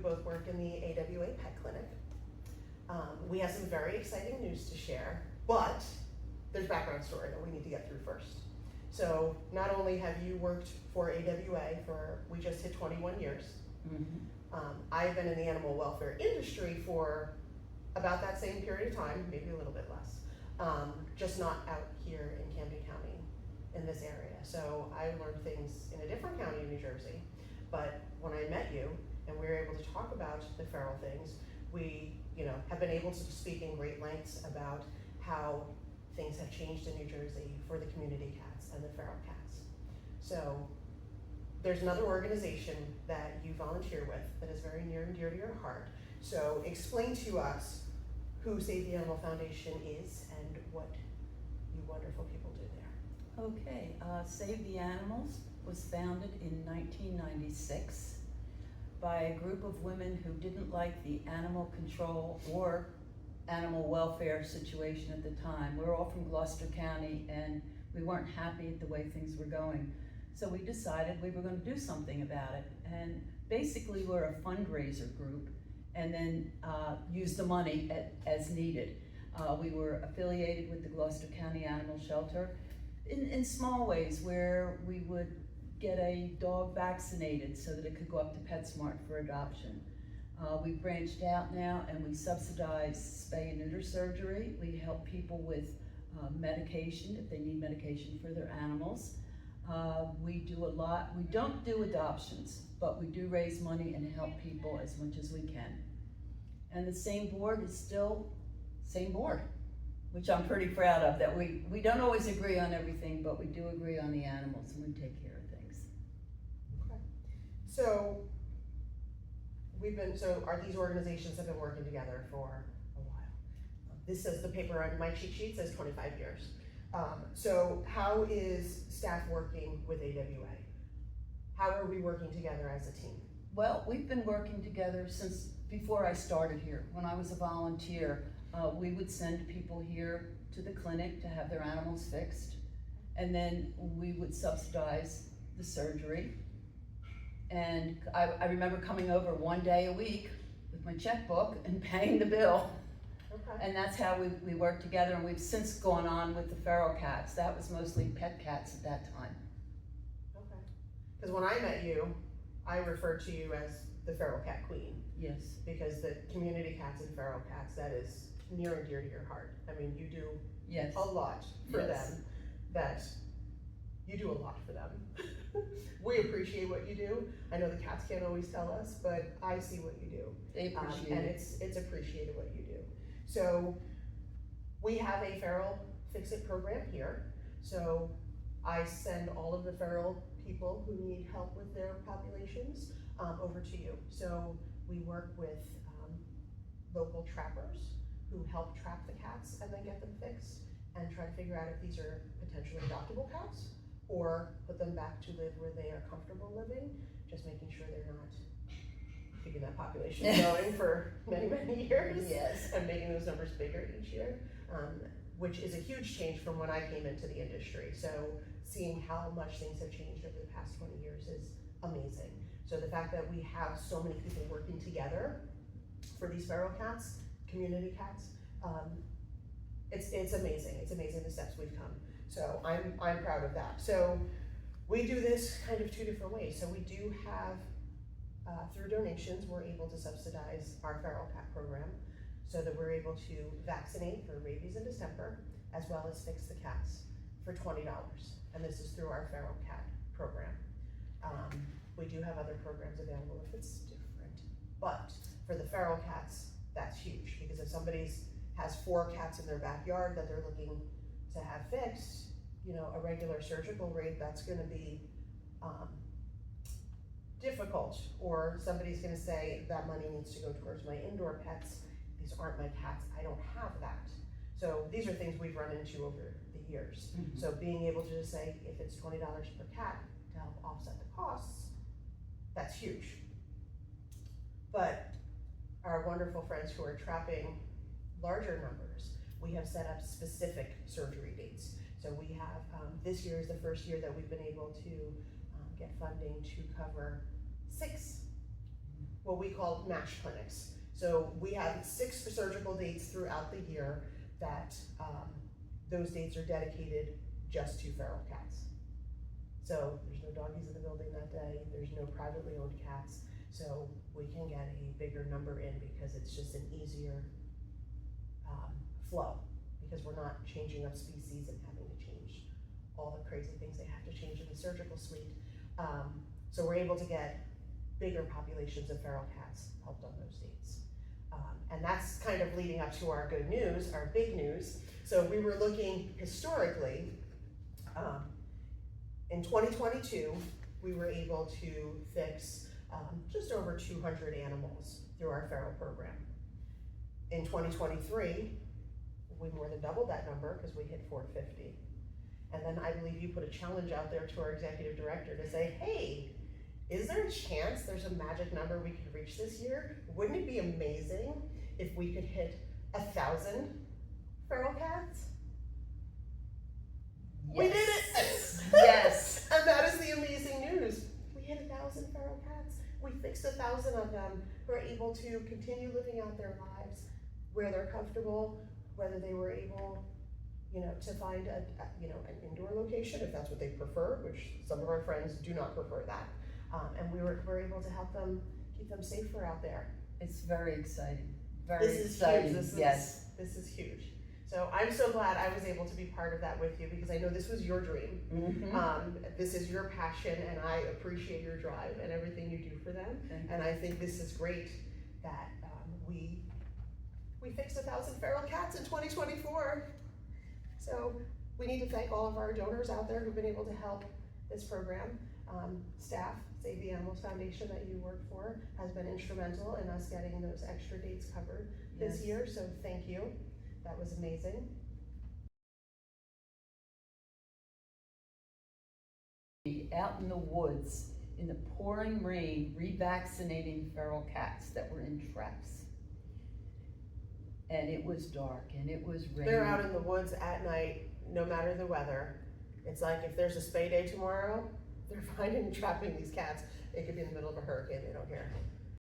both work in the AWA Pet Clinic. We have some very exciting news to share, but there's background story that we need to get through first. So not only have you worked for AWA we just hit 21 years. I've been in the animal welfare industry for about that same period of time, maybe a little bit less, just not out here in Camden County in this area. So I learned things in a different county in New Jersey, but when I met you and we were able to talk about the feral things, we have been able to speak in great lengths about how things have changed in New Jersey for the community cats and the feral cats. So there's another organization that you volunteer with that is very near and dear to your heart. So explain to us who Save the Animal Foundation is and what you wonderful people do there. Okay, Save the Animals was founded in 1996 by a group of women who didn't like the animal control or animal welfare situation at the time. We were all from Gloucester County and we weren't happy at the way things were going. So we decided we were going to do something about it. And basically we're a fundraiser group and then use the money as needed. We were affiliated with the Gloucester County Animal Shelter in small ways, where we would get a dog vaccinated so that it could go up to PetSmart for adoption. We branched out now and we subsidize spay and neuter surgery. We help people with medication if they need medication for their animals. We do a lot. We don't do adoptions, but we do raise money and help people as much as we can. And the same board is still same board, which I'm pretty proud of, that we don't always agree on everything, but we do agree on the animals and we take care of things. Okay. So these organizations have been working together for a while. This says, the paper on my cheat sheet says 25 years. So how is staff working with AWA? How are we working together as a team? Well, we've been working together since before I started here. When I was a volunteer, we would send people here to the clinic to have their animals fixed, and then we would subsidize the surgery. And I remember coming over one day a week with my checkbook and paying the bill. Okay. And that's how we worked together, and we've since gone on with the feral cats. That was mostly pet cats at that time. Okay. Because when I met you, I referred to you as the feral cat queen. Yes. Because the community cats and feral cats, that is near and dear to your heart. I mean, you do Yes. a lot for Yes. them. That you do a lot for them. We appreciate what you do. I know the cats can't always tell us, but I see what you do. They appreciate and it. it's appreciated what you do. So we have a feral fix-it program here. So I send all of the feral people who need help with their populations over to you. So we work with local trappers who help trap the cats and then get them fixed and try to figure out if these are potentially adoptable cats or put them back to live where they are comfortable living, just making sure they're not keeping that population going for many, many years. Yes. And making those numbers bigger each year, which is a huge change from when I came into the industry. So seeing how much things have changed over the past 20 years is amazing. So the fact that we have so many people working together for these feral cats, community cats, it's amazing. It's amazing the steps we've come. So I'm proud of that. So we do this kind of two different ways. So we do have, through donations, we're able to subsidize our feral cat program so that we're able to vaccinate for rabies and distemper, as well as fix the cats for $20. And this is through our feral cat program. We do have other programs available if it's different, but for the feral cats, that's huge, because if somebody has 4 cats in their backyard that they're looking to have fixed, a regular surgical rate, that's gonna be difficult, or somebody's gonna say that money needs to go towards my indoor pets. These aren't my cats, I don't have that. So these are things we've run into over the years. Mm-hmm. So being able to just say, if it's $20 per cat to help offset the costs, that's huge. But our wonderful friends who are trapping larger numbers, we have set up specific surgery dates. So we have, this year is the first year that we've been able to get funding to cover 6 what we call MASH clinics. So we have 6 surgical dates throughout the year that those dates are dedicated just to feral cats. So there's no doggies in the building that day, there's no privately owned cats, so we can get a bigger number in because it's just an easier flow, because we're not changing up species and having to change all the crazy things they have to change in the surgical suite. So we're able to get bigger populations of feral cats helped on those dates. And that's kind of leading up to our good news, our big news. So we were looking historically, in 2022, we were able to fix just over 200 animals through our feral program. In 2023, we more than doubled that number because we hit 450. And then I believe you put a challenge out there to our executive director to say, hey, is there a chance there's a magic number we could reach this year? Wouldn't it be amazing if we could hit 1,000 feral cats? Yes. We did it! Yes. And that is the amazing news. We hit 1,000 feral cats. We fixed 1,000 of them who are able to continue living out their lives where they're comfortable, whether they were able, to find an indoor location if that's what they prefer, which some of our friends do not prefer that. And we're able to help them, keep them safer out there. It's very exciting. Very This is exciting. huge. Yes. This is huge. So I'm so glad I was able to be part of that with you because I know this was your dream. Mm-hmm. This is your passion, and I appreciate your drive and everything you do for them. And I think this is great that we fixed 1,000 feral cats in 2024. So we need to thank all of our donors out there who've been able to help this program. Staff, Save the Animals Foundation that you work for has been instrumental in us getting those extra dates covered this Yes. year, so thank you. That was amazing. Out in the woods, in the pouring rain, revaccinating feral cats that were in traps. And it was dark and it was raining. They're out in the woods at night, no matter the weather. It's like if there's a spay day tomorrow, they're finding and trapping these cats. It could be in the middle of a hurricane, they don't care.